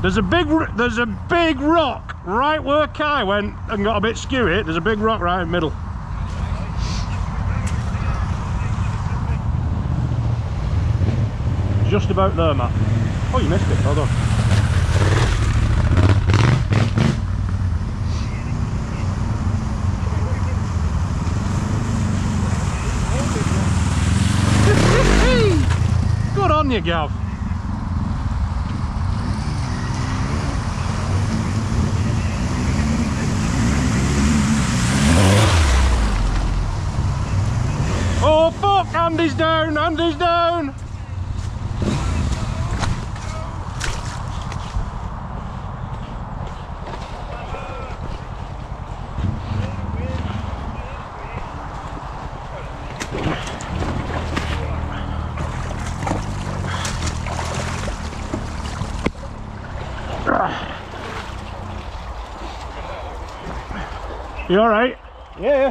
There's a big rock right where Kai went and got a bit skewy. There's a big rock right in the middle. Just about there, Matt. Oh, you missed it. Hold on. Good on you, Gav. Oh fuck, Andy's down, Andy's down. You alright? Yeah.